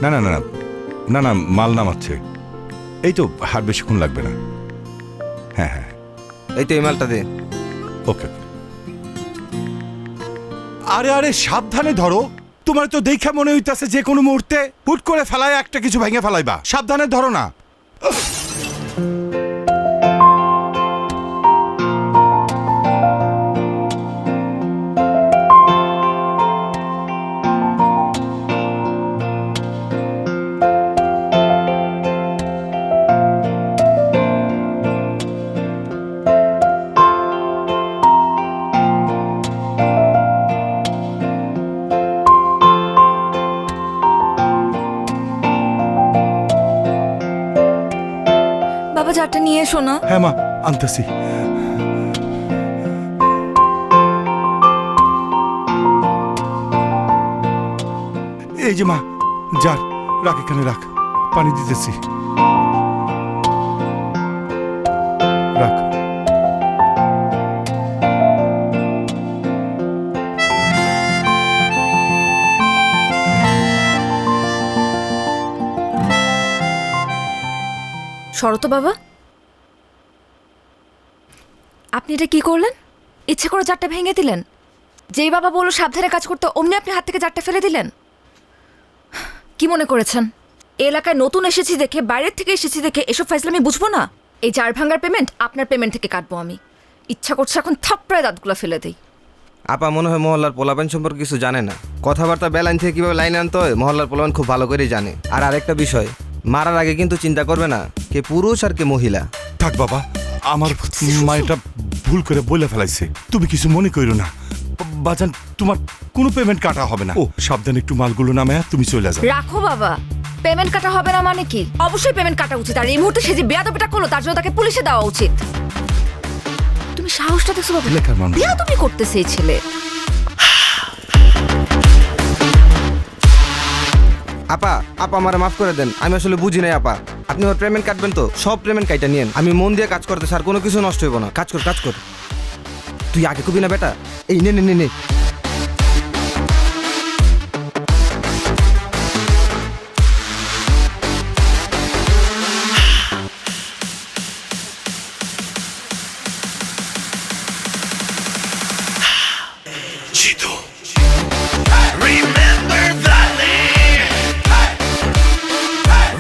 না না না না না না মাল নামাচ্ছে, এই তো হার বেশিক্ষণ লাগবে না। হ্যাঁ হ্যাঁ এই তো এই মালটা দে। ওকে। আরে আরে সাবধানে ধরো, তোমার তো দেখা মনে হইতাছে যে কোনো মুহূর্তে হুট করে ফেলায় একটা কিছু ভেঙে ফেলাইবা, সাবধানে ধরো না। বাবা জারটা নিয়ে এসো না। হ্যাঁ মা আনতেছি। এই যে মা যার, রাখ এখানে রাখ, পানি দিতেছি, রাখ। শরত বাবা, আপনি এটা কি করলেন? ইচ্ছে করে জারটা ভেঙে দিলেন? যেই বাবা বললো সাবধানে কাজ করতে অমনি আপনি হাত থেকে জারটা ফেলে দিলেন। কি মনে করেছেন এই এলাকায় নতুন এসেছি দেখে, বাইরের থেকে এসেছি দেখে এসব ফাইজলামি বুঝবো না? এই জার ভাঙার পেমেন্ট আপনার পেমেন্ট থেকে কাটবো আমি। ইচ্ছা করছে এখন থাপ্পড়ায় দাঁতগুলো ফেলে দেই। আপা মনে হয় মহল্লার পোলাপান সম্পর্কে কিছু জানে না। কথাবার্তা বেলাইন থেকে কিভাবে লাইনে আনতে হয় মহল্লার পোলাপান খুব ভালো করেই জানে। আর আরেকটা বিষয়, মারার আগে কিন্তু চিন্তা করবে না কে পুরুষ আর কে মহিলা। থাক বাবা, আমার মা এটা ভুল করে বলে ফেলাইছে, তুমি কিছু মনে করো না। বাজান তোমার কোনো পেমেন্ট কাটা হবে না। ও সাবধানে একটু মালগুলো নামায়া তুমি চলে যাও। রাখো বাবা, পেমেন্ট কাটা হবে না মানে কি? অবশ্যই পেমেন্ট কাটা উচিত। আর এই মুহূর্তে সে যে বেয়াদবিটা করলো তার জন্য তাকে পুলিশে দেওয়া উচিত। তুমি সাহসটা দেখছো বাবা? এলাকার মানুষ বেয়াদবি করতেছে এই ছেলে। আপা আপা আমারে মাফ করে দেন, আমি আসলে বুঝি নাই আপা। আপনি আমার পেমেন্ট কাটবেন তো সব পেমেন্ট কাইটা নিয়েন। আমি মন দিয়ে কাজ করতে স্যার, কোনো কিছু নষ্ট হইব না। কাজ কর কাজ কর। তুই আগে কবি না বেটা, এই নে নে নে নে। Chito. Remember that name.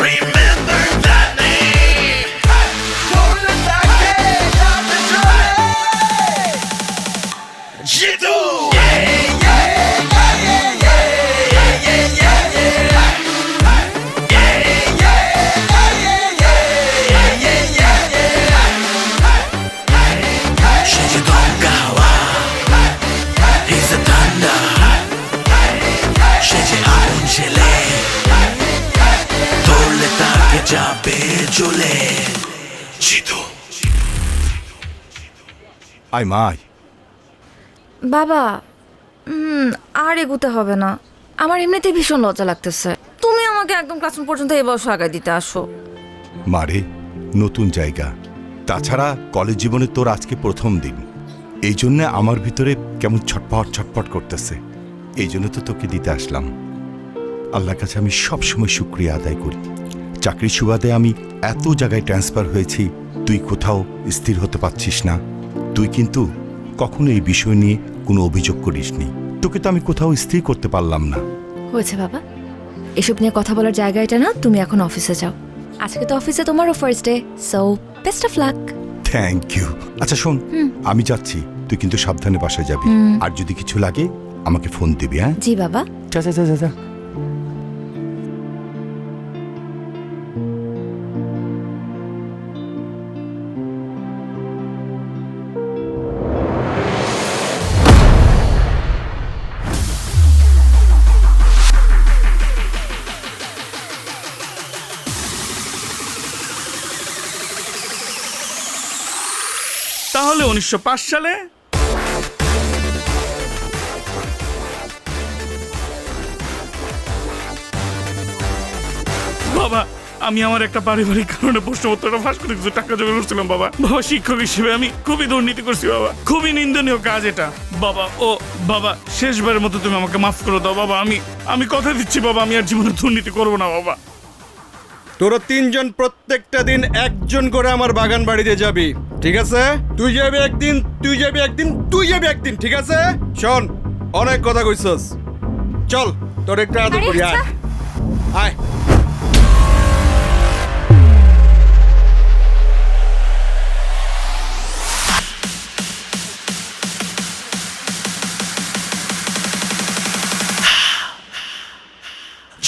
Remember that name. Chito. Shijidongawa. He's a thunder. Shiji apun chile. Torle take jabe jule. Chito. আয় মা আয়। বাবা আর এগুতে হবে না, আমার এমনিতেই ভীষণ লজ্জা লাগতেছে। তুমি আমাকে একদম ক্লাসরুম পর্যন্ত এই বয়সে আগায় দিতে আসো। মারে নতুন জায়গা, তাছাড়া কলেজ জীবনে তোর আজকে প্রথম দিন, এই জন্য আমার ভিতরে কেমন ছটপট ছটপট করতেছে। এই জন্য তো তোকে দিতে আসলাম। আল্লাহর কাছে আমি সবসময় শুকরিয়া আদায় করি। চাকরির সুবাদে আমি এত জায়গায় ট্রান্সফার হয়েছি, তুই কোথাও স্থির হতে পারছিস না। তুই কিন্তু কখনো এই বিষয় নিয়ে কোনো অভিযোগ করিসনি। তোকে তো আমি কোথাও স্থির করতে পারলাম না। হয়েছে বাবা, এসব নিয়ে কথা বলার জায়গা এটা না। তুমি এখন অফিসে যাও। আজকে তো অফিসে তোমারও first day, so best of luck. Thank you. আচ্ছা শোন, আমি যাচ্ছি, তুই কিন্তু সাবধানে বাসায় যাবি। আর যদি কিছু লাগে আমাকে ফোন দিবি। হ্যাঁ জি বাবা। যা যা যা যা যা। তাহলে 1905 সালে বাবা আমি আমার একটা পারিবারিক কারণে প্রশ্নপত্রটা ফাঁস করে কিছু টাকা জমা করছিলাম বাবা। বাবা, শিক্ষক হিসেবে আমি খুবই দুর্নীতি করছি বাবা, খুবই নিন্দনীয় কাজ এটা বাবা। ও বাবা, শেষবারের মতো তুমি আমাকে মাফ করে দাও বাবা। আমি কথা দিচ্ছি বাবা, আমি আর জীবনে দুর্নীতি করবো না বাবা। তোরা তিনজন প্রত্যেকটা দিন একজন করে আমার বাগান বাড়িতে যাবি, ঠিক আছে? তুই যাবি একদিন, তুই যাবি একদিন, তুই যাবি একদিন, ঠিক আছে? শোন, অনেক কথা কইছস, চল তোর একটু আদর আরে করি। আয় আচ্ছা। আয়।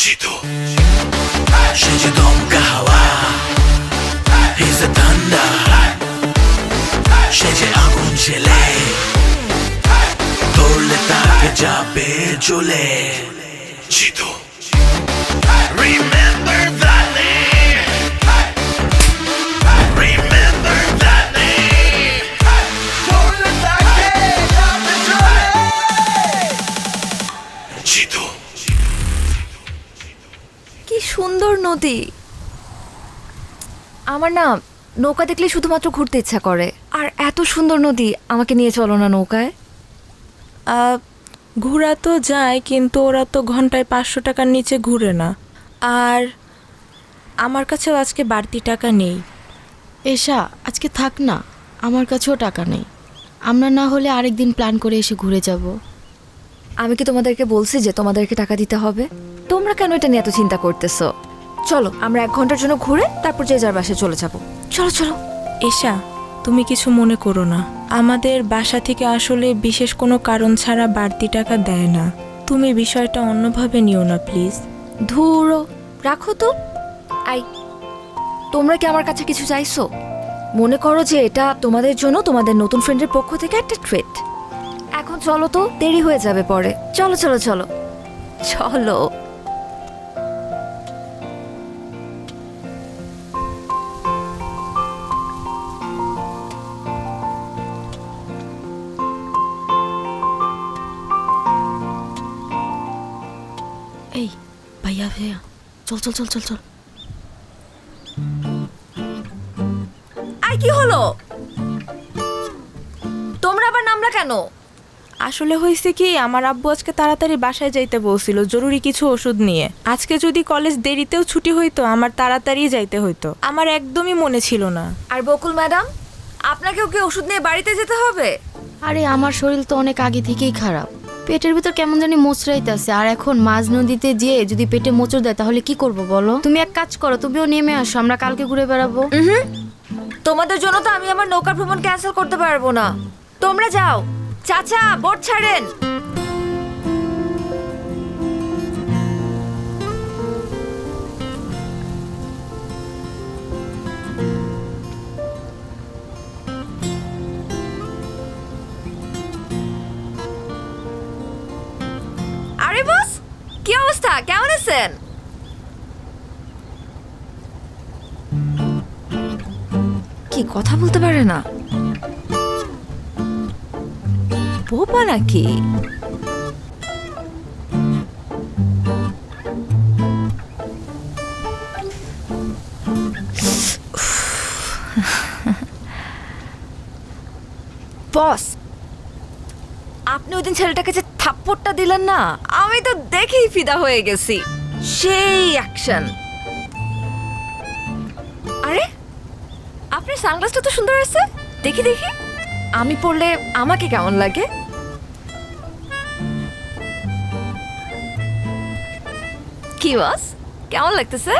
জিতু সে যে দমকা হাওয়া, he's the thunder, সে যে আগুন ছেলে, ধরলে তাকে যাবে জ্বলে। Jitu, remember that name, remember that name, ধরলে তাকে যাবে জ্বলে। জিতু, কি সুন্দর নদী। আমার না নৌকা দেখলে শুধুমাত্র ঘুরতে ইচ্ছা করে। আর এত সুন্দর নদী, আমাকে নিয়ে চলো না নৌকায়। ঘোরা তো যায়, কিন্তু ওরা তো ঘন্টায় 500 টাকার নিচে ঘুরে না। আর আমার কাছেও আজকে বাড়তি টাকা নেই। এশা, আজকে থাক না, আমার কাছেও টাকা নেই। আমরা না হলে আরেকদিন প্ল্যান করে এসে ঘুরে যাব। আমি কি তোমাদেরকে বলছি যে তোমাদেরকে টাকা দিতে হবে? তোমরা কেন এটা নিয়ে এত চিন্তা করতেছো? চলো আমরা 1 ঘন্টার জন্য ঘুরে তারপর যে যার বাসায় চলে যাব। চলো চলো। এশা, তুমি কিছু মনে করো না, আমাদের বাসা থেকে আসলে বিশেষ কোনো কারণ ছাড়া বাড়তি টাকা দেয় না। তুমি বিষয়টা অন্যভাবে নিও না প্লিজ। ধুরো, রাখো তো। আই, তোমরা কি আমার কাছে কিছু চাইছো? মনে করো যে এটা তোমাদের জন্য তোমাদের নতুন ফ্রেন্ডের পক্ষ থেকে একটা ট্রিট। এখন চলো তো, দেরি হয়ে যাবে পরে। চলো চলো চলো চলো। এই ভাইয়া ভাইয়া, চল চল চল চল চল। আই, কি হলো? তোমরা আবার নামলা কেন? আসলে হয়েছে কি, আমার আব্বু আজকে তাড়াতাড়ি বাসায় যাইতে বলছিল জরুরি কিছু ওষুধ নিয়ে। আজকে যদি কলেজ দেরিতেও ছুটি হইতো, আমার তাড়াতাড়ি যাইতে হইতো। আমার একদমই মনে ছিল না। আর বকুল ম্যাডাম, আপনাকেও কি ওষুধ নিয়ে বাড়িতে যেতে হবে? আরে আমার শরীর তো অনেক আগে থেকেই খারাপ, পেটের ভিতর কেমন জানি মোচড়াইতেছে। আর এখন মাঝ নদীতে যেয়ে যদি পেটে মোচড় দেয় তাহলে কি করব বলো? তুমি এক কাজ করো, তুমিও নেমে আসো, আমরা কালকে ঘুরে বেড়াবো। তোমাদের জন্য তো আমি আমার নৌকা ভ্রমণ ক্যান্সেল করতে পারবো না। তোমরা যাও। চাচা, বোট ছাড়েন। আরে বস, কি অবস্থা? কেমন আছেন? কি কথা বলতে পারে না? বোবা নাকি? বস, আপনি ওই দিন ছেলেটাকে যে থাপ্পড়টা দিলেন না, আমি তো দেখেই ফিদা হয়ে গেছি। সেই অ্যাকশন। আরে, আপনার সানগ্লাসটা তো সুন্দর আছে, দেখি দেখি। আমি পরলে আমাকে কেমন লাগে? কি বস, কেমন লাগতেছে?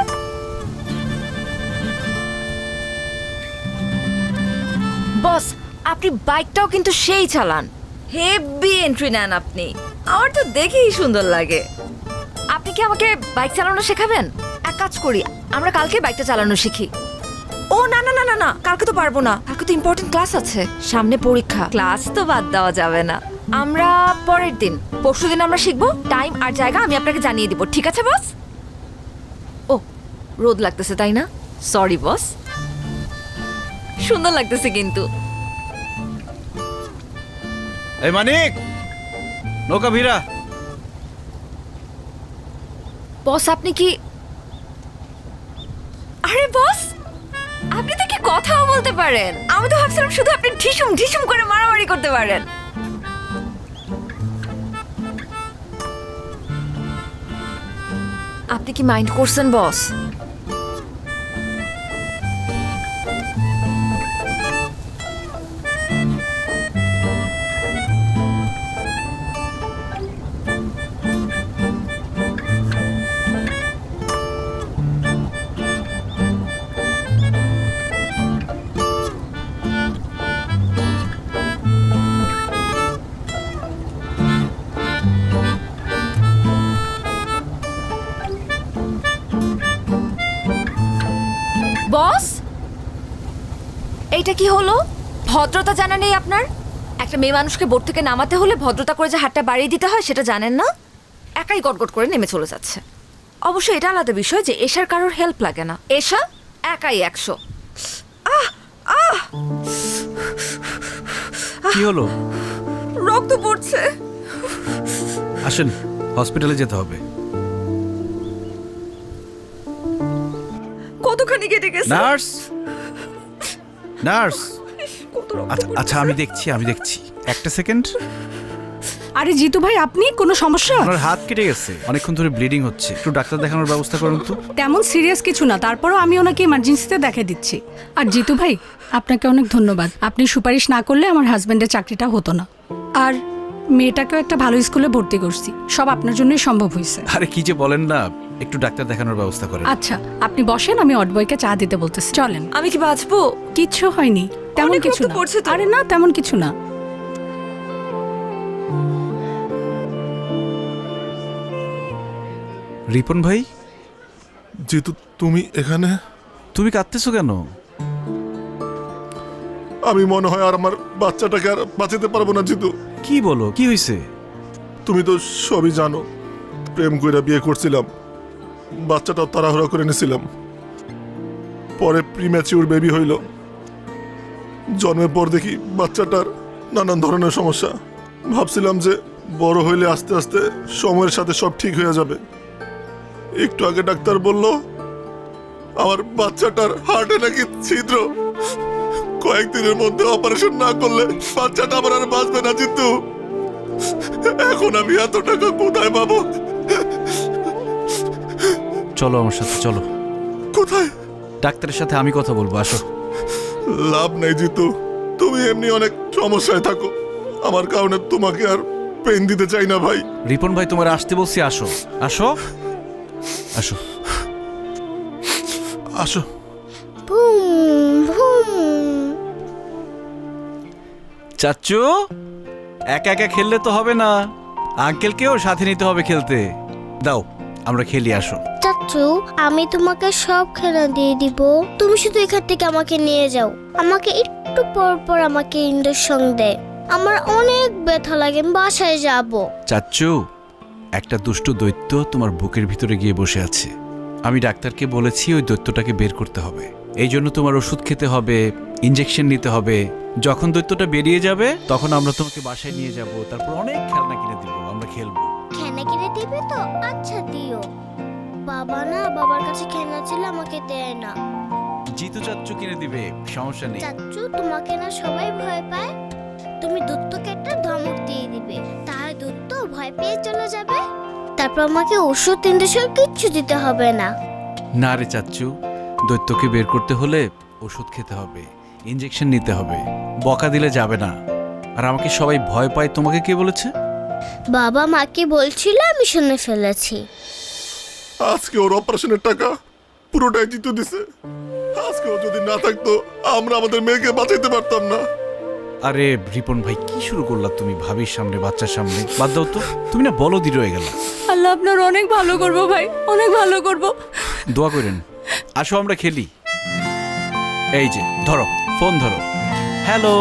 বস, আপনি বাইকটাও কিন্তু সেই চালান, হেভি এন্ট্রি নেন আপনি। আমার তো দেখেই সুন্দর লাগে। আপনি কি আমাকে বাইক চালানো শেখাবেন? এক কাজ করি, আমরা কালকে বাইকটা চালানো শিখি। ও না না না না না, কালকে তো পারবো না, কালকে তো ইম্পর্টেন্ট ক্লাস আছে, সামনে পরীক্ষা। ক্লাস তো বাদ দেওয়া যাবে না। আমরা পরের দিন, পরশুদিন আমরা শিখবো। টাইম আর জায়গা আমি আপনাকে জানিয়ে দিব, ঠিক আছে বস? ও, রোদ লাগতেছে তাই না? Sorry boss. সুন্দর লাগতেছে কিন্তু। এই মানিক, নৌকা ভিড়া। বস, আপনি কি পারেন। আমি তো ভাবছিলাম শুধু আপনি ঢিসুম ঢিসুম করে মারামারি করতে পারেন। আপনি কি মাইন্ড করছেন বস? বস, এইটা কি হলো? ভদ্রতা জানা নেই আপনার? একটা মেয়ে মানুষকে বোট থেকে নামাতে হলে ভদ্রতা করে যে হাতটা বাড়িয়ে দিতে হয় সেটা জানেন না? একাই গটগট করে নেমে চলে যাচ্ছে। অবশ্য এটা আলাদা বিষয় যে এশার কারোর হেল্প লাগে না, এশা একাই 100। কি হলো? রক্ত পড়ছে। আসেন, হসপিটালে যেতে হবে। কতখানি কেটে গেছে? Nurse, nurse. কত রক্ত আচ্ছা পড়ছে? আচ্ছা, আমি দেখছি একটা সেকেন্ড। আরে জিতু ভাই, আপনি কোনো সমস্যা? আপনার হাত কেটে গেছে, অনেকক্ষণ ধরে ব্লিডিং হচ্ছে, একটু ডাক্তার দেখানোর ব্যবস্থা করুন তো। তেমন সিরিয়াস কিছু না, তারপরও আমি ওনাকে ইমার্জেন্সিতে দেখিয়ে দিচ্ছি। আর জিতু ভাই, আপনাকে অনেক ধন্যবাদ। আপনি সুপারিশ না করলে আমার হাজবেন্ডের চাকরিটা হতো না। আর মেয়েটাকেও একটা ভালো স্কুলে ভর্তি করছি, সব আপনার জন্যই সম্ভব হয়েছে। আরে কি যে বলেন না, একটু ডাক্তার দেখানোর ব্যবস্থা করেন। আচ্ছা, আপনি বসেন, আমি অডবয়কে চা দিতে বলতেছি। চলেন। আমি কি বাঁচবো? কিচ্ছু হয়নি, তেমন অনেক কিছু রক্ত না। পড়ছে তো। আরে না, তেমন কিছু না। রিপন ভাই, জিতু, তুমি এখানে? তুমি কাঁদতেছো কেন? আমি মনে হয় আর আমার বাচ্চাটাকে আর বাঁচাতে পারবো না জিতু। কি বলো, কি হয়েছে? তুমি তো সবই জানো, প্রেম কইরা বিয়ে করছিলাম, বাচ্চাটাও তাড়াহুড়া করে নিয়েছিলাম। পরে প্রিম্যাচিউর বেবি হইল। জন্মের পর দেখি বাচ্চাটার নানান ধরনের সমস্যা। ভাবছিলাম যে বড় হইলে আস্তে আস্তে সময়ের সাথে সব ঠিক হয়ে যাবে। একটু আগে ডাক্তার বলল আমার বাচ্চাটার হার্টে নাকি ছিদ্র। কয়েকদিনের মধ্যে অপারেশন না করলে বাচ্চাটা আমার আর বাঁচবে না জিতু। এখন আমি এত টাকা কোথায় পাবো? চলো আমার সাথে, চলো। কোথায়? ডাক্তারের সাথে আমি কথা বলবো, আসো। লাভ নেই জিতু, তুমি এমনি অনেক সমস্যায় থাকো, আমার কারণে তোমাকে আর পেন দিতে চাই না ভাই। রিপন ভাই, তোমার আসতে বলছি, আসো আসো আসো আসো। চাচ্চু, একা একা খেললে তো হবে না, আঙ্কেলকেও সাথে নিতে হবে খেলতে। দাও, আমরা খেলি, আসো। চাচ্চু, আমি তোমাকে সব খেলা দিয়ে দিব, তুমি শুধু এখান থেকে আমাকে নিয়ে যাও। আমাকে একটু পর পর আমাকে ইঞ্জেকশন দেয়, আমার অনেক ব্যথা লাগে, আমি বাসায় যাব। চাচ্চু, একটা দুষ্ট দৈত্য তোমার বুকের ভিতরে গিয়ে বসে আছে। আমি ডাক্তারকে বলেছি ওই দৈত্যটাকে বের করতে হবে। এই জন্য তোমার ওষুধ খেতে হবে, ইঞ্জেকশন নিতে হবে। যখন দৈত্যটা বেরিয়ে যাবে তখন আমরা তোমাকে বাসায় নিয়ে যাব, তারপর অনেক খেলনা কিনে দিব, আমরা খেলবো। খেলনা কিনে দিবে তো? আচ্ছা দিও। বাবা না, বাবার কাছে খেলনা ছিল, আমাকে দেয় না। জিতু চাচ্চু কিনে দিবে, সমস্যা নেই। চাচ্চু, তোমাকে না সবাই ভয় পায়, তুমি দূতকে একটা ধমক দিয়ে দিবে, তাহলে দূত ভয় পেয়ে চলে যাবে। তারপর আমাকে ওষুধ ইঞ্জেকশন কিচ্ছু দিতে হবে না। না রে চাচ্চু, দৈত্যকে বের করতে হলে ওষুধ খেতে হবে, ইঞ্জেকশন নিতে হবে, বকা দিলে যাবে না। আর আমাকে সবাই ভয় পায়, তোমাকে কে বলেছে? বাবা মাকে বলছিল, আমি শুনে ফেলেছি। আজকে ওর অপারেশনের টাকা পুরোটাই জিতু দিছে। আজকে ও যদি না থাকতো আমরা আমাদের মেয়েকে বাঁচাইতে পারতাম না। আরে রিপন ভাই, কি শুরু করলা তুমি ভাবির সামনে, বাচ্চার সামনে? বাদ দাও তো, তুমি না বলদি রয়ে গেল। আল্লাহ আপনার অনেক ভালো করবো ভাই, অনেক ভালো করবো। দোয়া করেন। আসো আমরা খেলি। এই যে ধরো, ফোন ধরো। হ্যালো।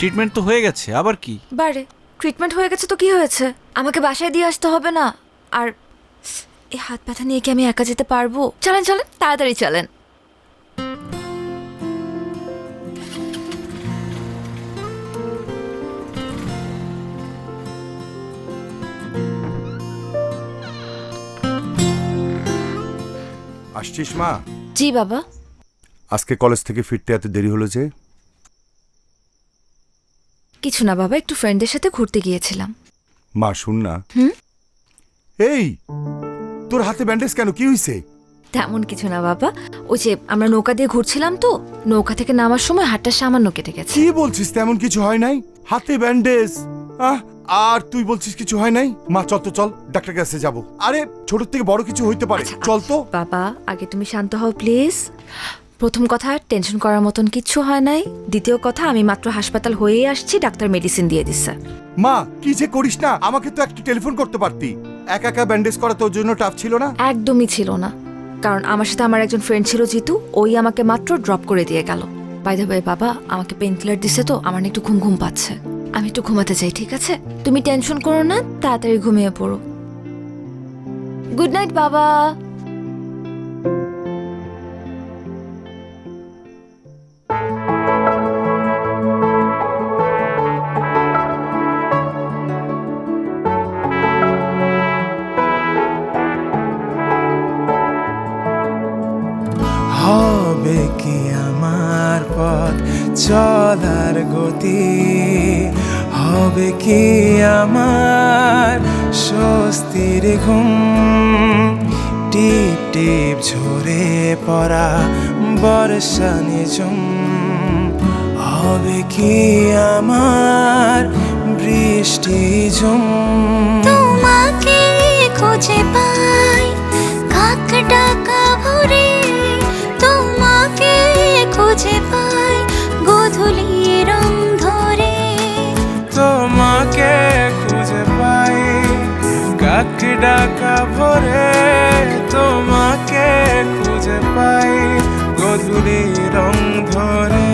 ট্রিটমেন্ট তো হয়ে গেছে, আবার কি? বারে ট্রিটমেন্ট হয়ে গেছে তো কি হয়েছে? আমাকে বাসায় দিয়ে আসতে হবে না। আর এই হাত ব্যথা নিয়ে কি আমি একা যেতে পারবো? চলেন চলেন, তাড়াতাড়ি চলেন। আসছিস মা? জি বাবা। আজকে কলেজ থেকে ফিরতে এত দেরি হলো যে? কিছু না বাবা, একটু ফ্রেন্ডদের সাথে ঘুরতে গিয়েছিলাম। মা শুন না। হুম? এই তোর হাতে ব্যান্ডেজ কেন, কি হইছে? তেমন কিছু না বাবা, ওই যে আমরা নৌকা দিয়ে ঘুরছিলাম তো, নৌকা থেকে নামার সময় হাতটা সামান্য কেটে গেছে। কি বলছিস? তেমন কিছু হয় নাই, হাতে ব্যান্ডেজ। আর তুই বলছিস কিছু হয় নাই? মা চল তো, চল ডাক্তার কাছে যাব। আরে ছোট থেকে বড় কিছু হইতে পারে, আচ্ছা, চল তো। বাবা আগে তুমি শান্ত হও প্লিজ। প্রথম কথা, টেনশন করার মতন কিচ্ছু হয় নাই। দ্বিতীয় কথা, আমি মাত্র হাসপাতাল হয়েই আসছি, ডাক্তার মেডিসিন দিয়ে দিচ্ছে। মা কি যে করিস না, আমাকে তো একটু টেলিফোন করতে পারতি। একা একা ব্যান্ডেজ করা তোর জন্য টাফ ছিল না? একদমই ছিল না, কারণ আমার সাথে আমার একজন ফ্রেন্ড ছিল জিতু, ওই আমাকে মাত্র ড্রপ করে দিয়ে গেল। বাই দ্য ওয়ে বাবা, আমাকে পেন কিলার দিছে তো আমার না একটু ঘুম ঘুম পাচ্ছে, আমি একটু ঘুমাতে চাই। ঠিক আছে, তুমি টেনশন করো না, তাড়াতাড়ি ঘুমিয়ে পড়ো। গুড নাইট বাবা। হবে কি আমার পথ চলার গতি, হবে কি আমার স্বস্তির ঘুম, টিপ টিপ ঝরে পড়া বর্ষা নিঝুম, হবে কি আমার বৃষ্টি ঝুম। তোমাকে খুঁজে পাই কাক ডাকা ভরে, তোমাকে খুঁজে পাই গোধূলি রং ধরে। তোমাকে খুঁজে পাই কাক ডাকা ভরে, তোমাকে খুঁজে পাই গধূলি রং ধরে।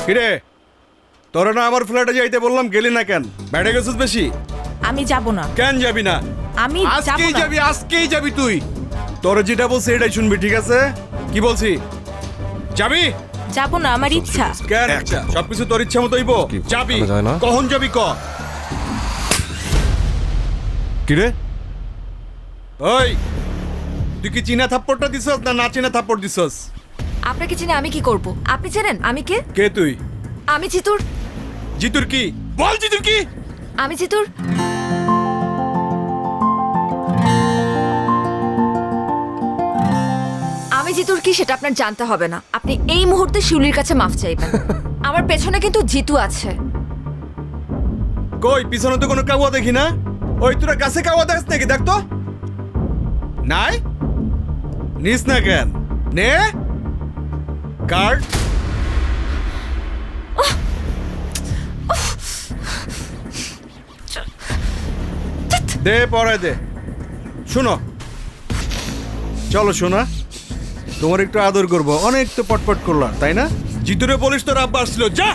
কিরে, তোরা না আমার ফ্ল্যাটে যাইতে বললাম, গেলি না কেন? বেড়ে গেছিস বেশি? আমি যাব না। কেন যাবি না? আমি যাব আজকেই না। যাবি, আজকেই যাবি তুই। তোর যেটা বলছি এটাই শুনবি, ঠিক আছে? কি বলছি, যাবি? যাব না, আমার ইচ্ছা। কেন ইচ্ছা? সবকিছু তোর ইচ্ছা মতো হইব? যাবি, কখন যাবি ক? কিরে ওই তুই কি চীনা থাপ্পড়টা দিছস না না চীনা থাপ্পড় দিছস? আপনাকে চিনে আমি কি করব? আপনি জানেন আমি কে? কে তুই? আমি জিতুর। জিতুর কি? বল জিতুর কি? আমি জিতুর আমি জিতুর কি সেটা আপনার জানতে হবে না। আপনি এই মুহূর্তে শিউলির কাছে মাফ চাইবেন। আমার পেছনে কিন্তু জিতু আছে। কই পিছনে তো কোনো কাউয়া দেখি না। ওই তোরা গাছে কাউয়া দেখ নাকি? দেখ তো। নাই নিস না কেন? নে কার্ড। দে পরে দে। শোনো, চলো শোনা, তোমার একটু আদর করবো। অনেক তো পটপট করলাম, তাই না? জিতুরে বলিস তোর আব্বা আসছিল, যা।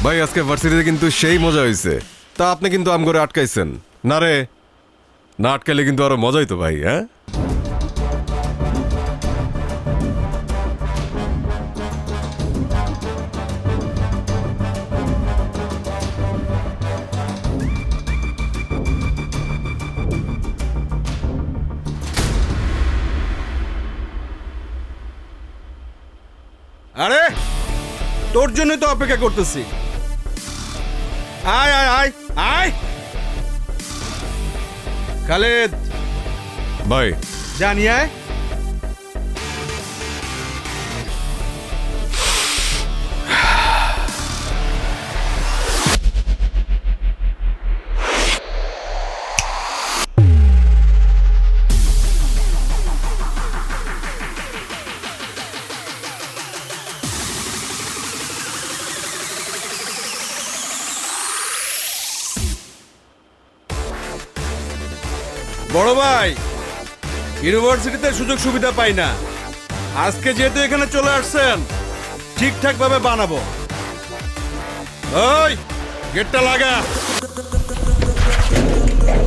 ভাই আজকে ভার্সিটিতে কিন্তু সেই মজা হয়েছে। তা আপনি কিন্তু আম করে আটকাইছেন না রে? না আটকাইলে কিন্তু আরো মজাই তো ভাই। হ্যাঁ তোর জন্যই তো অপেক্ষা করতেছি। আয় আয় আয় আয় খালেদ, ভাই জানি আয়। বড় ভাই, ইউনিভার্সিটিতে সুযোগ সুবিধা পাই না, আজকে যেহেতু এখানে চলে আসছেন ঠিকঠাক ভাবে বানাবো। ওই গেটটা লাগা।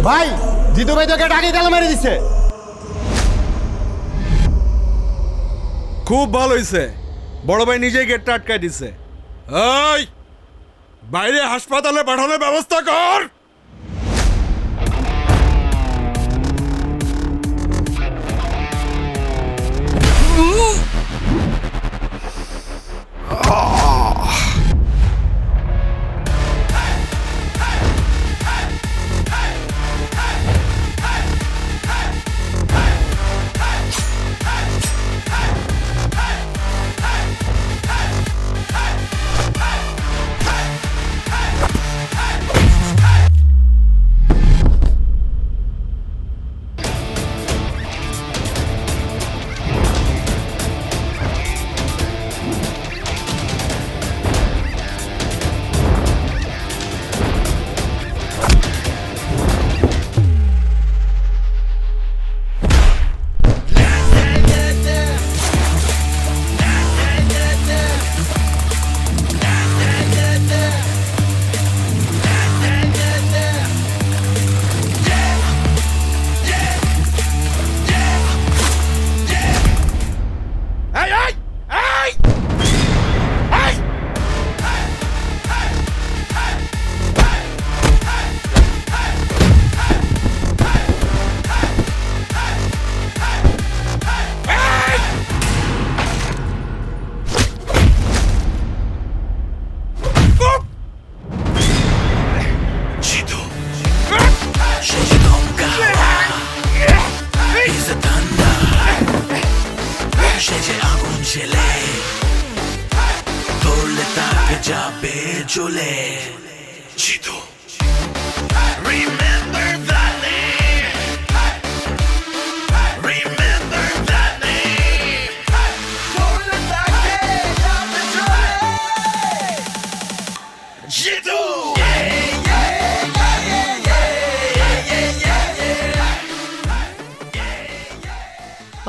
ভাই জিতু ভাই তো গেট আগে তালা মেরে দিছে। খুব ভালো হয়েছে, বড় ভাই নিজেই গেটটা আটকায় দিছে। ওই বাইরে হাসপাতালে পাঠানোর ব্যবস্থা কর।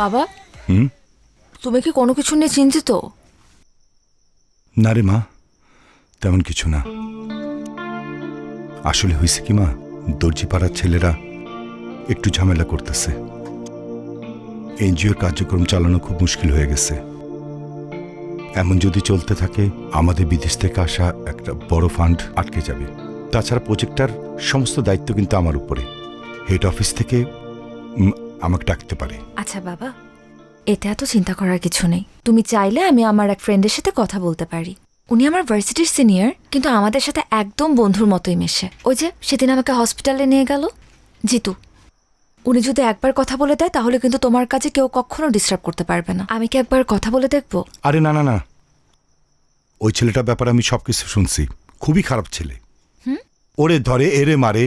বাবা, হুম? তুমি কি কোনো কিছু নিয়ে চিন্তিত? না রে মা, তেমন কিছু না। আসলে হয়েছে কি মা, দর্জি পাড়ার ছেলেরা একটু ঝামেলা করতেছে। এনজিওর কার্যক্রম চালানো খুব মুশকিল হয়ে গেছে। এমন যদি চলতে থাকে আমাদের বিদেশ থেকে আসা একটা বড় ফান্ড আটকে যাবে। তাছাড়া প্রজেক্টটার সমস্ত দায়িত্ব কিন্তু আমার উপরে। হেড অফিস থেকে আমাকে ডাকতে পারে। আচ্ছা বাবা, এটা এত চিন্তা করার কিছু নেই। তুমি চাইলে আমি আমার এক ফ্রেন্ডের সাথে কথা বলতে পারি। উনি আমার ভার্সিটির সিনিয়র, কিন্তু আমাদের সাথে একদম বন্ধুর মতোই মেশে। ওই যে সেদিন আমাকে হসপিটালে নিয়ে গেল জিতু, উনি যদি একবার কথা বলে দেয় তাহলে কিন্তু তোমার কাছে কেউ কখনো ডিস্টার্ব করতে পারবে না। আমি কি একবার কথা বলে দেখবো? আরে না না না, ওই ছেলেটার ব্যাপারে আমি সবকিছু শুনছি। খুবই খারাপ ছেলে। ওরে ধরে এরে মারে।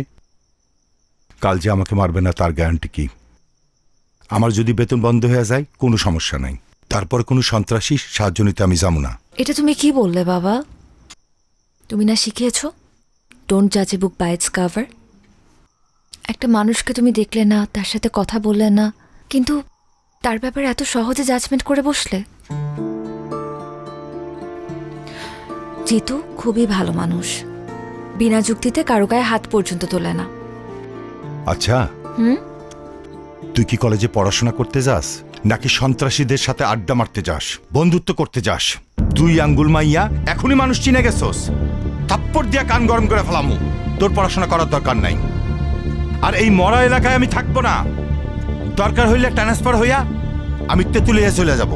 কাল যে আমাকে মারবে না তার গ্যারান্টি কি? আমার যদি বেতন বন্ধ হয়ে যায় কোনো সমস্যা নাই, তারপর কোনো সন্ত্রাসী সাহায্য নিতে আমি যাবো না। এটা তুমি কি বললে বাবা? তুমি না শিখিয়েছ ডোন্ট জাজ এ বুক বাই ইটস কভার? একটা মানুষকে তুমি দেখলে না, তার সাথে কথা বললে না, কিন্তু তার ব্যাপারে এত সহজে জাজমেন্ট করে বসলে। জিতু খুবই ভালো মানুষ, বিনা যুক্তিতে কারো গায়ে হাত পর্যন্ত তোলে না। আচ্ছা, তুই কি কলেজে পড়াশোনা করতে যাস নাকি সন্ত্রাসীদের সাথে আড্ডা মারতে যাস, বন্ধুত্ব করতে যাস? তুই আঙ্গুল মাইয়া এখনই মানুষ চিনে গেছস। থাপ্পড় দিয়া কান গরম করে ফেলামু। তোর পড়াশোনা করার দরকার নাই। আর এই মরা এলাকায় আমি থাকবো না। দরকার হইলে ট্রান্সফার হইয়া আমি তেঁতুলিয়া চলে যাব।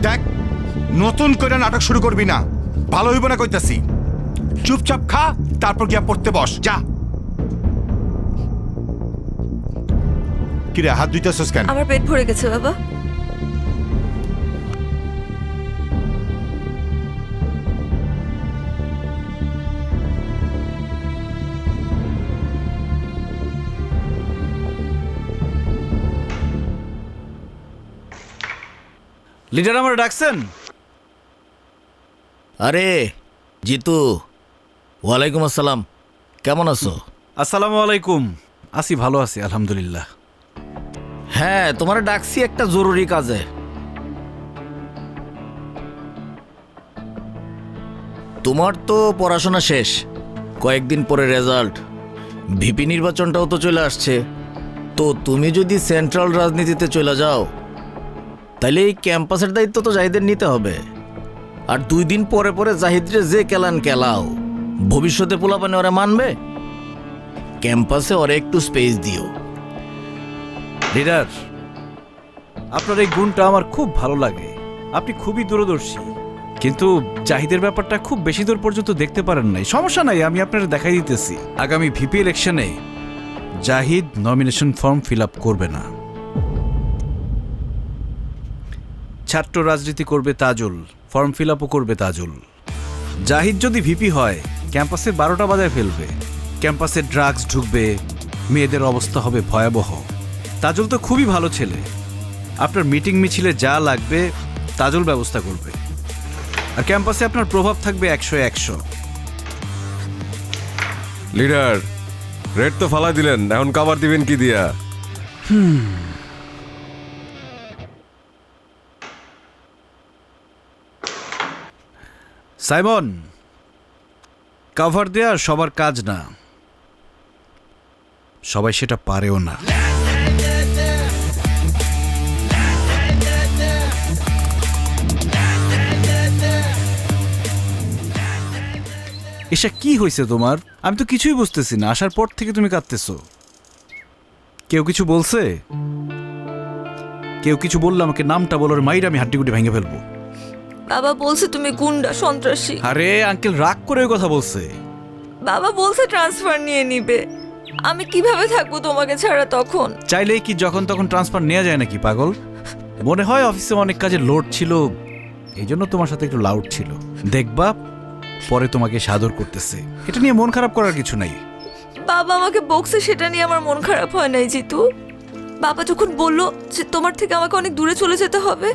দেখ, নতুন করে নাটক শুরু করবি না, ভালো হইব না কইতাছি। চুপচাপ খা, তারপর গিয়া পড়তে বস, যা। কিরে, হাত ধুইতেছস কেন? আমার পেট ভরে গেছে বাবা। লিডার আমার ডাকছেন? আরে জিতু, ওয়ালাইকুম আসসালাম, কেমন আছো? আসসালামু আলাইকুম। আছি, ভালো আছি আলহামদুলিল্লাহ। হ্যাঁ, তোমার ডাকছি একটা জরুরি কাজে। তোমার তো পড়াশোনা শেষ, কয়েকদিন পরে রেজাল্ট, ভিপি নির্বাচনটাও তো চলে আসছে। তো তুমি যদি সেন্ট্রাল রাজনীতিতে চলে যাও, তাহলে এই ক্যাম্পাসের দায়িত্ব তো জাহিদের নিতে হবে। আর 2 দিন পরে পরে জাহিদরে যে কেলান কেলাও, ভবিষ্যতে পোলাপানে ওরা মানবে? ক্যাম্পাসে ওরা একটু স্পেস দিও। লিডার, আপনার এই গুণটা আমার খুব ভালো লাগে। আপনি খুবই দূরদর্শী, কিন্তু জাহিদের ব্যাপারটা খুব বেশি দূর পর্যন্ত দেখতে পারেন নাই। সমস্যা নাই, আমি আপনার দেখাই দিতেছি। আগামী ভিপি ইলেকশনে Zahid nomination form fill up করবে না। ছাত্র রাজনীতি করবে তাজুল, ফর্ম ফিল আপও করবে তাজুল। জাহিদ যদি ভিপি হয়, ক্যাম্পাসে 12টা বাজায় ফেলবে। ক্যাম্পাসে ড্রাগস ঢুকবে, মেয়েদের অবস্থা হবে ভয়াবহ। তাজুল তো খুবই ভালো ছেলে, আপনার মিটিং মিছিলে যা লাগবে তাজুল ব্যবস্থা করবে। আর ক্যাম্পাসে আপনার প্রভাব থাকবে 100-100। লিডার, রেড তো ফালাই দিলেন, এখন কাভার দিবেন কি দিয়া? সাইমন, কভার দেয়া সবার কাজ না, সবাই সেটা পারেও না। এসা কি হয়েছে তোমার? আমি তো কিছুই বুঝতেছি না, আসার পর থেকে তুমি কাঁদতেছো। কেউ কিছু বলছে? কেউ কিছু বললে আমাকে নামটা বলার মাইর আমি হাড্ডিগুটি ভেঙে ফেলবো। বাবা বলছে তুমি গুন্ডা, সন্ত্রাসী। আরে আঙ্কেল রাগ করে ওই কথা বলছে। বাবা বলছে ট্রান্সফার নিয়ে নিবে। আমি কিভাবে থাকবো তোমাকে ছাড়া তখন? চাইলেই কি যখন তখন ট্রান্সফার নেওয়া যায় নাকি পাগল? মনে হয় অফিসে অনেক কাজের লোড ছিল, এই জন্য তোমার সাথে একটু লাউড ছিল। দেখবা পরে তোমাকে সাদর করতেছে, এটা নিয়ে মন খারাপ করার কিছু নাই। বাবা আমাকে বকছে, সেটা নিয়ে আমার মন খারাপ হয় নাই জিতু। বাবা যখন বলল যে তোমার থেকে আমাকে অনেক দূরে চলে যেতে হবে,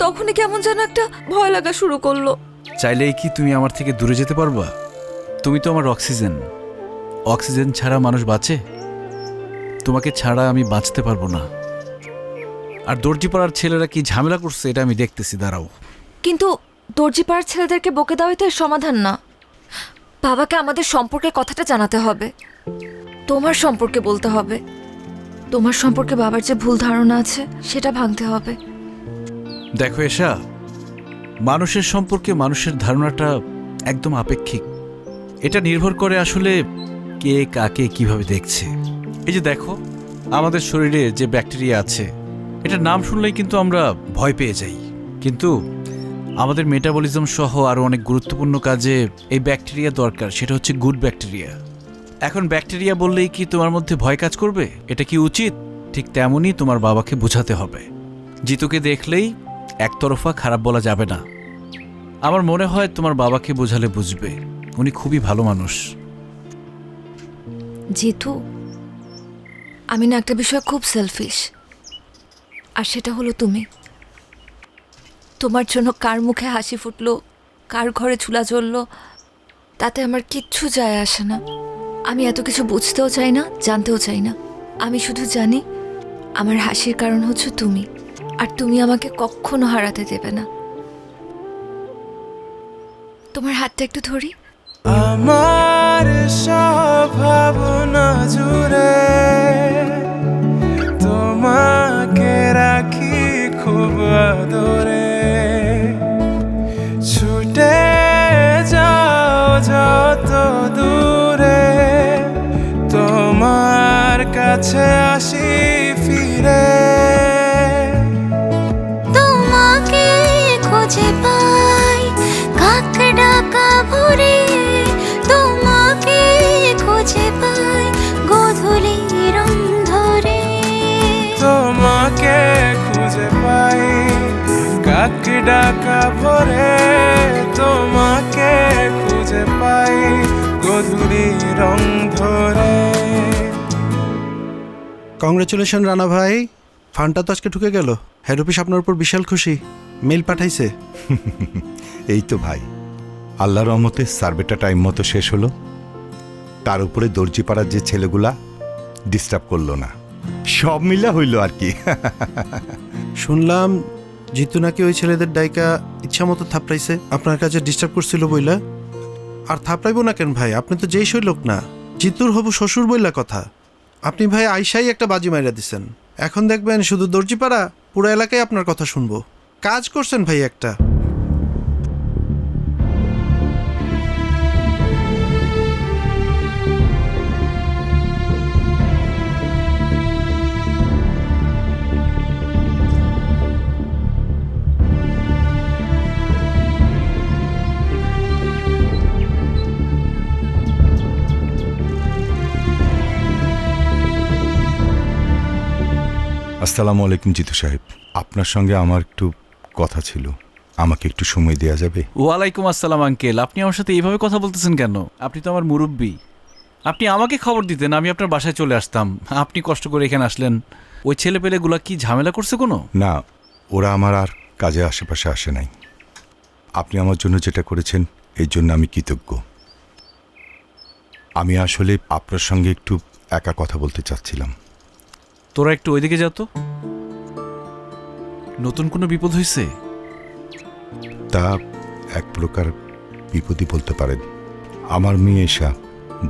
তখনই কেমন যেন একটা ভয় লাগা শুরু করলো। চাইলেই কি তুমি আমার থেকে দূরে যেতে পারবা? তুমি তো আমার অক্সিজেন, অক্সিজেন ছাড়া মানুষ বাঁচে? তোমাকে ছাড়া আমি বাঁচতে পারবো না। আর দর্জিপাড়ার ছেলেরা কি ঝামেলা করছে এটা আমি দেখতেছি, দাঁড়াও। কিন্তু দর্জিপাড়ার ছেলেদেরকে বকে দেওয়াই তো এর সমাধান না। বাবাকে আমাদের সম্পর্কে কথাটা জানাতে হবে, তোমার সম্পর্কে বলতে হবে। তোমার সম্পর্কে বাবার যে ভুল ধারণা আছে সেটা ভাঙতে হবে। দেখো এশা, মানুষের সম্পর্কে মানুষের ধারণাটা একদম আপেক্ষিক। এটা নির্ভর করে আসলে কে কাকে কিভাবে দেখছে। এই যে দেখো, আমাদের শরীরে যে ব্যাকটেরিয়া আছে, এটা নাম শুনলেই কিন্তু আমরা ভয় পেয়ে যাই। কিন্তু আমাদের মেটাবলিজম সহ আরও অনেক গুরুত্বপূর্ণ কাজে এই ব্যাকটেরিয়া দরকার, সেটা হচ্ছে গুড ব্যাকটেরিয়া। এখন ব্যাকটেরিয়া বললেই কি তোমার মধ্যে ভয় কাজ করবে? এটা কি উচিত? ঠিক তেমনই তোমার বাবাকে বোঝাতে হবে। জিতুকে দেখলেই একতরফা খারাপ বলা যাবে না। আমার মনে হয় তোমার বাবাকে বোঝালে বুঝবে, উনি খুবই ভালো মানুষ। জিতু, আমি না একটা বিষয় খুব সেলফিশ, আর সেটা হলো তুমি। তোমার জন্য কার মুখে হাসি ফুটলো, কার ঘরে চুলা জ্বললো, তাতে আমার কিচ্ছু যায় আসে না। আমি এত কিছু বুঝতেও চাই না, জানতেও চাই না। আমি শুধু জানি আমার হাসির কারণ হচ্ছে তুমি, আর তুমি আমাকে কখনো হারাতে দেবে না। তোমার হাতটা একটু ধরি। আমার সব ভাবনা জুড়ে তোমাকে রাখি খুব আদরে, ছুটে যাও যত দূরে, তোমার কাছে আসি ফিরে। তোমাকে ডাকা ভরে তোমাকে খুঁজে পাই গধূলি রং ধরে। কংগ্রেচুলেশন রানা ভাই, ফান্ডটা তো আজকে ঢুকে গেল। হেড অফিস আপনার উপর বিশাল খুশি, মেল পাঠাইছে। এই তো ভাই, আল্লাহর রহমতে সার্ভেটা টাইম মতো শেষ হলো। তার উপরে দর্জিপাড়ার যে ছেলেগুলা ডিস্টার্ব করলো না, সব মিলা হইল আর কি। শুনলাম জিতু নাকি ওই ছেলেদের ডাইকা ইচ্ছা মতো থাপড়াইছে, আপনার কাছে ডিস্টার্ব করছিল বইলা। আর থাপড়াইবো না কেন ভাই, আপনি তো যেই সই লোক না, জিতুর হবু শ্বশুর বইলা কথা। আপনি ভাই আইসাই একটা বাজি মাইরা দিছেন, এখন দেখবেন শুধু দর্জিপাড়া পুরো এলাকায় আপনার কথা শুনবো। কাজ করছেন ভাই একটা। আসসালামু আলাইকুম জিতু সাহেব, আপনার সঙ্গে আমার একটু কথা ছিল, আমাকে একটু সময় দেওয়া যাবে? ওয়ালাইকুম আসসালাম আঙ্কেল, আপনি আমার সাথে এইভাবে কথা বলতেছেন কেন? আপনি তো আমার মুরব্বী, আপনি আমাকে খবর দিতেন, আমি আপনার বাসায় চলে আসতাম। আপনি কষ্ট করে এখানে আসলেন। ওই ছেলেপেলেগুলা কি ঝামেলা করছে কোনো? না, ওরা আমার আর কাজে আশেপাশে আসে নাই। আপনি আমার জন্য যেটা করেছেন এর জন্য আমি কৃতজ্ঞ। আমি আসলে আপনার সঙ্গে একটু একা কথা বলতে চাচ্ছিলাম। তোরা একটু ওইদিকে যা তো। নতুন কোনো বিপদ হয়েছে? তা এক প্রকার বিপদই বলতে পারেন। আমার মেয়ে এসা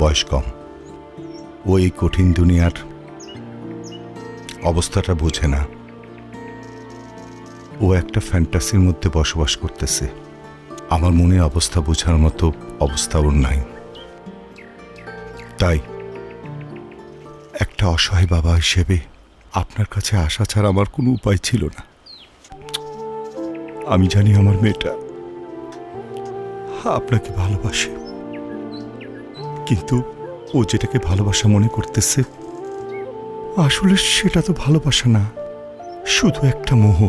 বয়স কম, ও এই কঠিন দুনিয়ার অবস্থাটা বোঝে না। ও একটা ফ্যান্টাসির মধ্যে বসবাস করতেছে। আমার মনের অবস্থা বোঝার মতো অবস্থা ওর নাই। তাই একটা অসহায় বাবা হিসেবে আপনার কাছে আসা ছাড়া আমার কোনো উপায় ছিল না। আমি জানি আমার মেয়েটা আপনাকে ভালোবাসে, কিন্তু ও যেটাকে ভালোবাসা মনে করতেছে আসলে সেটা তো ভালোবাসা না, শুধু একটা মোহ।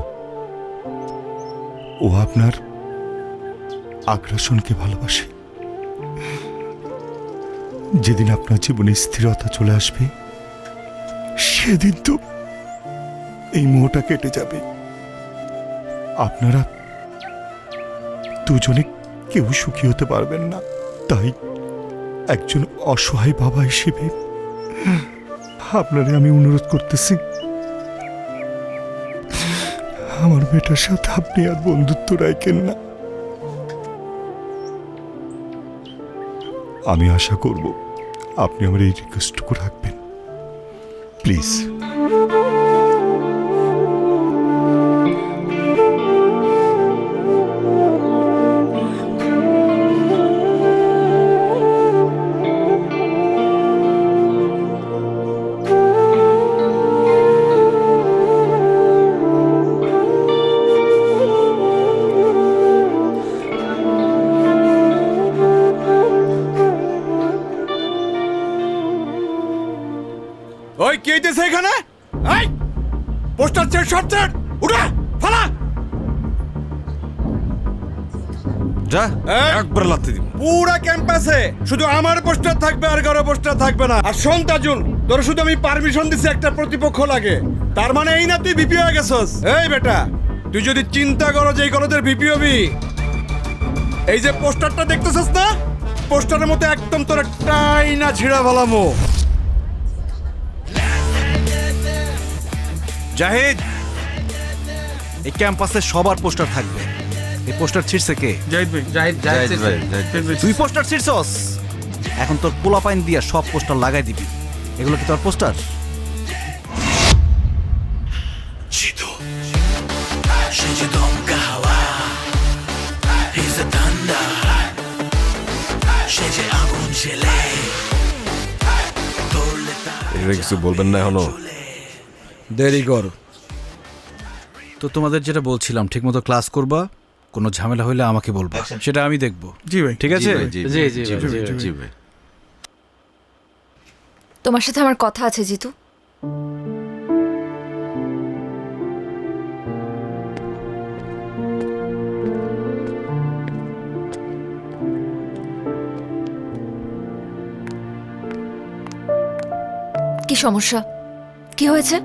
ও আপনার আগ্রাসনকে ভালোবাসে। যেদিন আপনার জীবনে স্থিরতা চলে আসবে সেদিন তো এই মোহটা কেটে যাবে। আপনারা দুজনে কেউ সুখী হতে পারবেন না। তাই একজন অসহায় বাবা হিসেবে আপনারে আমি অনুরোধ করতেছি, আমার মেয়েটার সাথে আপনি আর বন্ধুত্ব রাখেন না। আমি আশা করব আপনি আমার এই রিকোয়েস্টটুকু রাখবেন, প্লিজ। ওই কি হইতেছে এখানে? এই পোস্টার চেট শর্ট চেট উড়া ফালা যা একবার লাথি দিব। পুরা ক্যাম্পাসে শুধু আমার পোস্টার থাকবে, আর কারো পোস্টার থাকবে না। আর শোন তাজুল, তোর শুধু আমি পারমিশন দিছি একটা প্রতিপক্ষ লাগে, তার মানে এই না তুই ভিপি হয়ে গেছস? এই বেটা, তুই যদি চিন্তা করো যে এই কলেজের ভিপি হবি, এই যে পোস্টারটা দেখতেছস না, পোস্টারের মতো একদম তোর একটাই না ছিঁড়া ভালামো। জাহিদ, এই ক্যাম্পাসে সবার পোস্টার থাকবে। এই পোস্টার ছিঁড়ছে কে? জাহিদ ভাই, জাহিদ ভাই। তুই পোস্টার ছিঁড়ছস, এখন তোর পোলাপাইন দিয়া সব পোস্টার লাগাই দিবি। এগুলো কি তোর পোস্টার? এটা কিছু বলবেন না এখনো? দেরি কর। তো তোমাদের যেটা বলছিলাম, ঠিকমতো ক্লাস করবা, কোনো ঝামেলা হইলে আমাকে বলবা, সেটা আমি দেখব। জি ভাই। ঠিক আছে? জি ভাই। তোমার সাথে আমার কথা আছে জিতু। সমস্যা? কি হয়েছে?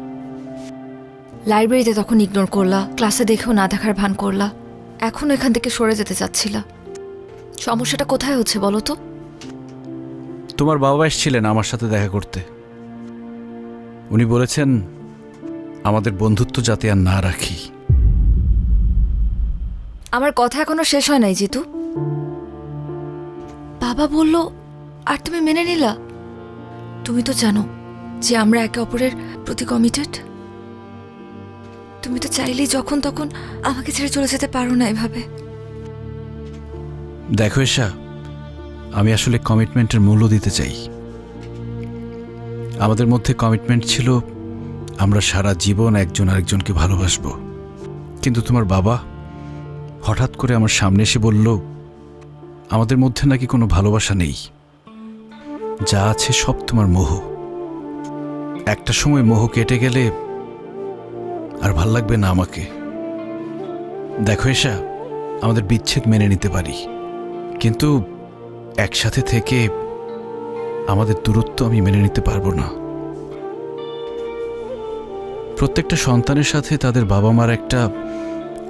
লাইব্রেরিতে তখন ইগনোর করলা, ক্লাসে দেখেও না দেখার ভান করলা, এখন এখান থেকে সরে যেতে চাচ্ছিলা। সমস্যাটা কোথায় হচ্ছে বলো তো? তোমার বাবা এসেছিলেন আমার সাথে দেখা করতে। উনি বলেছেন আমাদের বন্ধুত্ব যাতে আর না রাখি। আমার কথা এখনো শেষ হয় নাই জিতু। বাবা বলল আর তুমি মেনে নিলা? তুমি তো জানো যে আমরা একে অপরের প্রতি কমিটেড। তুমি তো চাইলেই যখন তখন আমাকে ছেড়ে চলে যেতে পারো না এভাবে। দেখো এশা, আমি আসলে কমিটমেন্টের মূল্য দিতে চাই। আমাদের মধ্যে কমিটমেন্ট ছিল আমরা সারা জীবন একজন আরেকজনকে ভালোবাসবো। কিন্তু তোমার বাবা হঠাৎ করে আমার সামনে এসে বলল আমাদের মধ্যে নাকি কোনো ভালোবাসা নেই, যা আছে সব তোমার মোহ। একটা সময় মোহ কেটে গেলে আর ভাল লাগবে না আমাকে। দেখো এশা, আমাদের বিচ্ছেদ মেনে নিতে পারি, কিন্তু একসাথে থেকে আমাদের দূরত্ব আমি মেনে নিতে পারবো না। প্রত্যেকটা সন্তানের সাথে তাদের বাবা মার একটা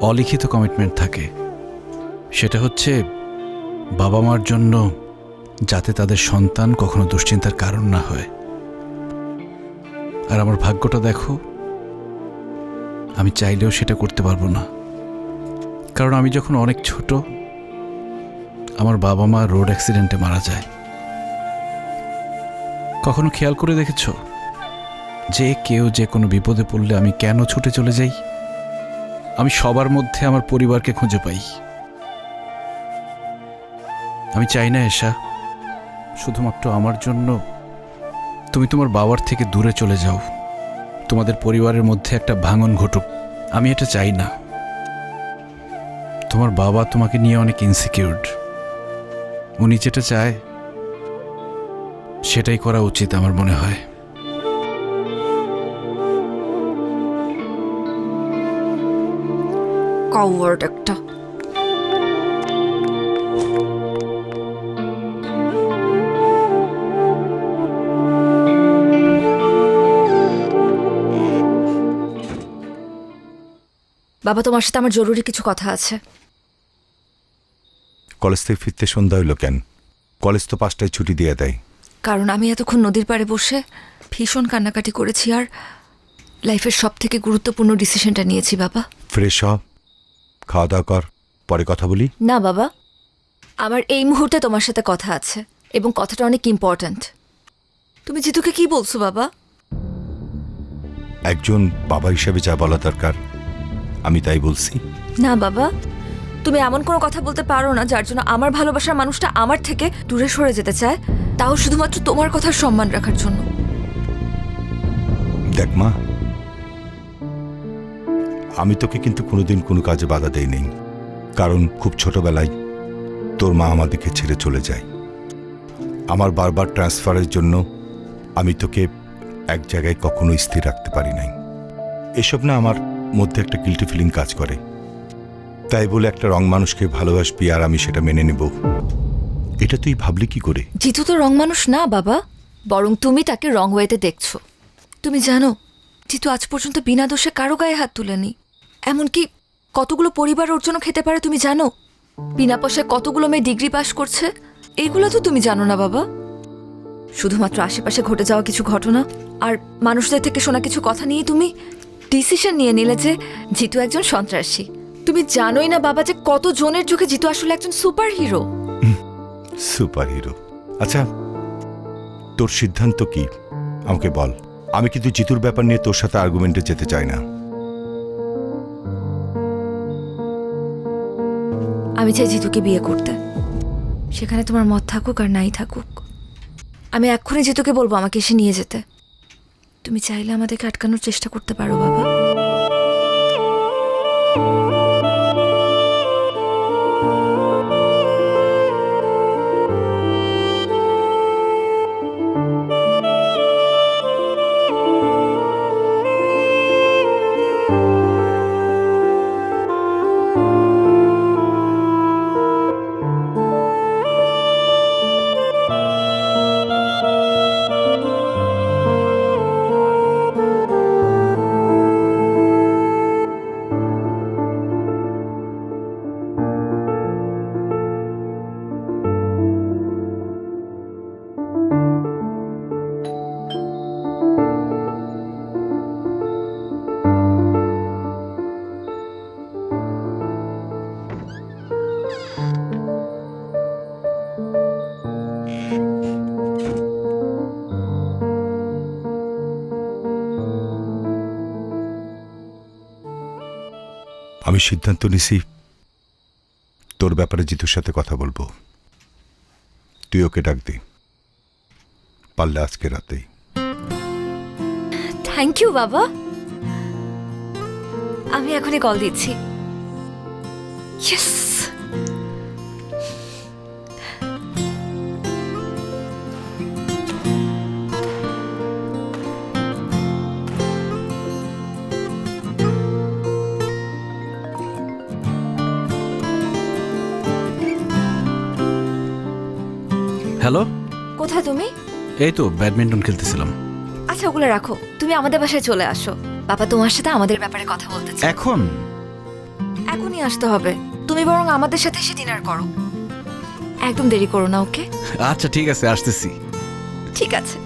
অলিখিত কমিটমেন্ট থাকে, সেটা হচ্ছে বাবা মার জন্য যাতে তাদের সন্তান কখনো দুশ্চিন্তার কারণ না হয়। আর আমার ভাগ্যটা দেখো, আমি চাইলেও সেটা করতে পারবো না। কারণ আমি যখন অনেক ছোট, আমার বাবা মা রোড অ্যাক্সিডেন্টে মারা যায়। কখনো খেয়াল করে দেখেছ যে কেউ যে কোনো বিপদে পড়লে আমি কেন ছুটে চলে যাই? আমি সবার মধ্যে আমার পরিবারকে খুঁজে পাই। আমি চাই না এশা শুধুমাত্র আমার জন্য তুমি তোমার বাবার থেকে দূরে চলে যাও, তোমাদের পরিবারের মধ্যে একটা ভাঙন ঘটুক। আমি এটা চাই না। তোমার বাবা তোমাকে নিয়ে অনেক ইনসিকিউরড। উনি যেটা চায় সেটাই করা উচিত আমার মনে হয়। কাউয়ার্ড একটা। বাবা, তোমার সাথে আমার জরুরি কিছু কথা আছে। কলেজ থেকে ফিরতে সন্ধ্যা হইল কেন? কলেজ তো 5টায় ছুটি দিয়ে দেয়। কারণ আমি এতক্ষণ নদীর পাড়ে বসে ভীষণ কান্নাকাটি করেছি আর লাইফের সব থেকে গুরুত্বপূর্ণ ডিসিশনটা নিয়েছি বাবা। ফ্রেশ হ, খাওয়া দাওয়া কর, পরে কথা বলি। না বাবা, আমার এই মুহূর্তে তোমার সাথে কথা আছে এবং কথাটা অনেক ইম্পর্ট্যান্ট। তুমি জিতুকে কি বলছো বাবা? একজন বাবা হিসেবে যা বলা দরকার আমি তাই বলছি। না বাবা, তুমি এমন কোনো কথা বলতে পারো না যার জন্য আমার ভালোবাসার মানুষটা আমার থেকে দূরে সরে যেতে চায়, তাও শুধুমাত্র তোমার কথার সম্মান রাখার জন্য। দেখ মা, আমি তোকে কিন্তু কোনোদিন কোনো কাজে বাধা দেই নেই, কারণ খুব ছোটবেলায় তোর মা আমাদেরকে ছেড়ে চলে যায়। আমার বারবার ট্রান্সফারের জন্য আমি তোকে এক জায়গায় কখনো স্থির রাখতে পারি নাই। এসব না আমার মধ্যে একটা গিল্টি ফিলিং কাজ করে। তাই বলে একটা রং মানুষকে ভালোবাসবি আর আমি সেটা মেনে নেব, এটা তুই ভাবলি কি করে? জিতু তো রং মানুষ না বাবা, বরং তুমি তাকে রং ওয়েতে দেখছো। তুমি জানো জিতু আজ পর্যন্ত বিনা দোষে কারো গায়ে হাত তুলেনি। এমনকি কতগুলো পরিবার ওর জন্য খেতে পারে তুমি জানো? বিনা পয়সায় কতগুলো মেয়ে ডিগ্রি পাস করছে, এগুলো তো তুমি জানো না বাবা। শুধুমাত্র আশেপাশে ঘটে যাওয়া কিছু ঘটনা আর মানুষদের থেকে শোনা কিছু কথা নিয়ে তুমি ডিসিশন নিয়ে নিলে যে জিতু একজন সন্ত্রাসী। তুমি জানোই না বাবা যে কত জনের চোখে জিতু আসলে একজন সুপার হিরো। Super hero? আচ্ছা, তোর সিদ্ধান্ত কি আমাকে বল। আমি কিন্তু জিতুর ব্যাপার নিয়ে তোর সাথে আর্গুমেন্টে যেতে চাই না। আমি চাই জিতুকে বিয়ে করতে, সেখানে তোমার মত থাকুক আর নাই থাকুক। আমি এক্ষুনি জিতুকে বলবো আমাকে এসে নিয়ে যেতে। তুমি চাইলে আমাদেরকে আটকানোর চেষ্টা করতে পারো বাবা। আমি সিদ্ধান্ত নিছি তোর ব্যাপারে জিতুর সাথে কথা বলবো। তুই ওকে ডাক দে, পারলে আজকে রাতেই। থ্যাংক ইউ বাবা। আমি এখনই কল দিচ্ছি। ইয়েস। হ্যালো, কোথায় তুমি? এই তো ব্যাডমিন্টন খেলতেছিলাম। আচ্ছা ওগুলো রাখো, তুমি আমাদের বাসায় চলে আসো। বাবা তোমার সাথে আমাদের ব্যাপারে কথা বলতে চায়। এখন এখনই আসতে হবে। তুমি বরং আমাদের সাথে এসে ডিনার করো। একদম দেরি করো না, ওকে? আচ্ছা ঠিক আছে, আসতেছি। ঠিক আছে।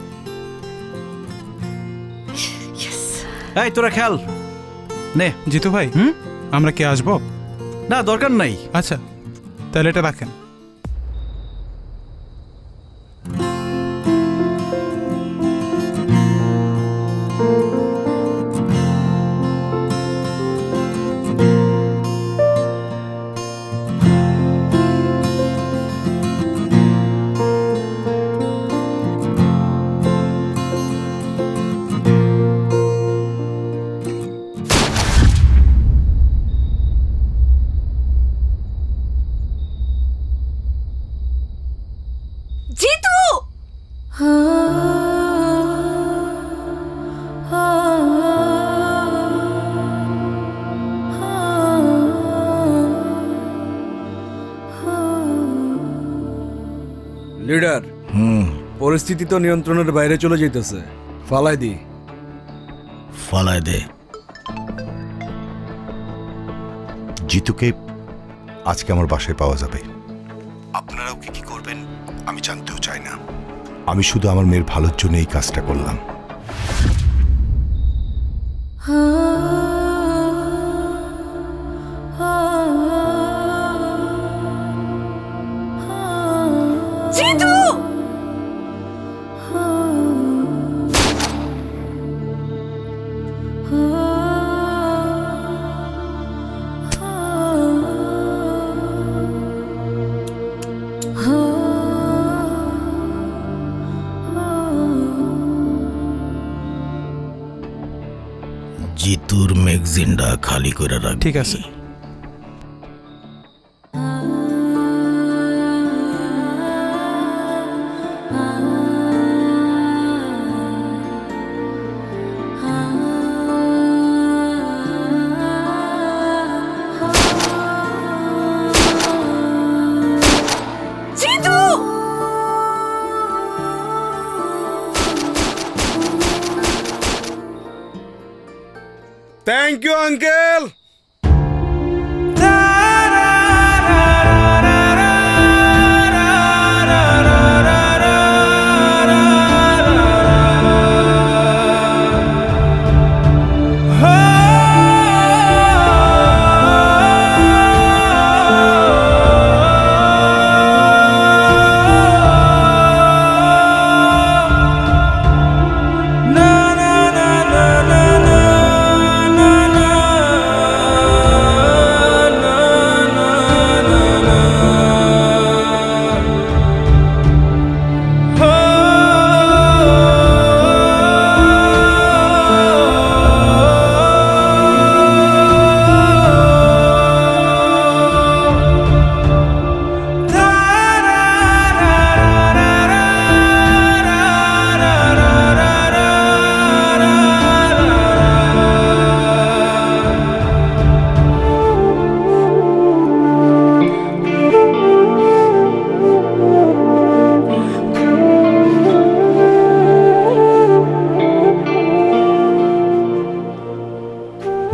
এই তোরা খেল নে। জিতু ভাই, হুম? আমরা কি আসবো? না, দরকার নাই। আচ্ছা, তাহলে এটা রাখেন। জিতু! লিডার, পরিস্থিতি তো নিয়ন্ত্রণের বাইরে চলে যেতেছে। ফালাই দি। ফালায় দে। জিতুকে আজকে আমার বাসায় পাওয়া যাবে। আপনারা ওকে কি করবেন আমি জানতেও চাই না। আমি শুধু আমার মেয়ের ভালোর জন্য এই কাজটা করলাম। জিতু! জিতুর ম্যাগজিনটা খালি করে রাখ। ঠিক আছে। জিতু! Thank you uncle.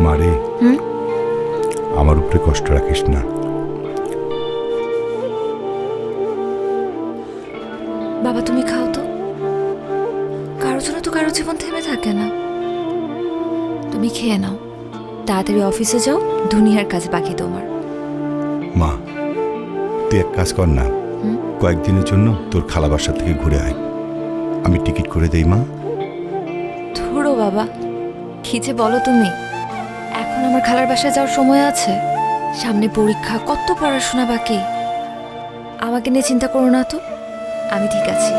মারে, আমার উপরে কষ্ট রাখিস না। বাবা তুমি খাও তো। কারোর জন্য তো কারো জীবন থেমে থাকে না। তুমি খেয়ে নাও, তাড়াতাড়ি অফিসে যাও, দুনিয়ার কাজ বাকি তোমার। মা, তুই এক কাজ কর না, কয়েকদিনের জন্য তোর খালা বাসা থেকে ঘুরে আয়। আমি টিকিট করে দেই মা। ধুরো বাবা, কি যে বলো তুমি। এখন আমার খালার বাসায় যাওয়ার সময় আছে? সামনে পরীক্ষা, কত পড়াশোনা বাকি। আমাকে নিয়ে চিন্তা করো না তো, আমি ঠিক আছি।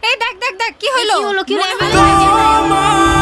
এই দেখ দেখ দেখ কি হলো? কি হলো, কি হলো? মনে হয়-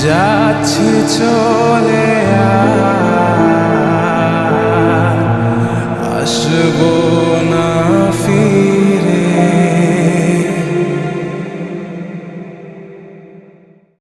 যাচ্ছি চলে আসবো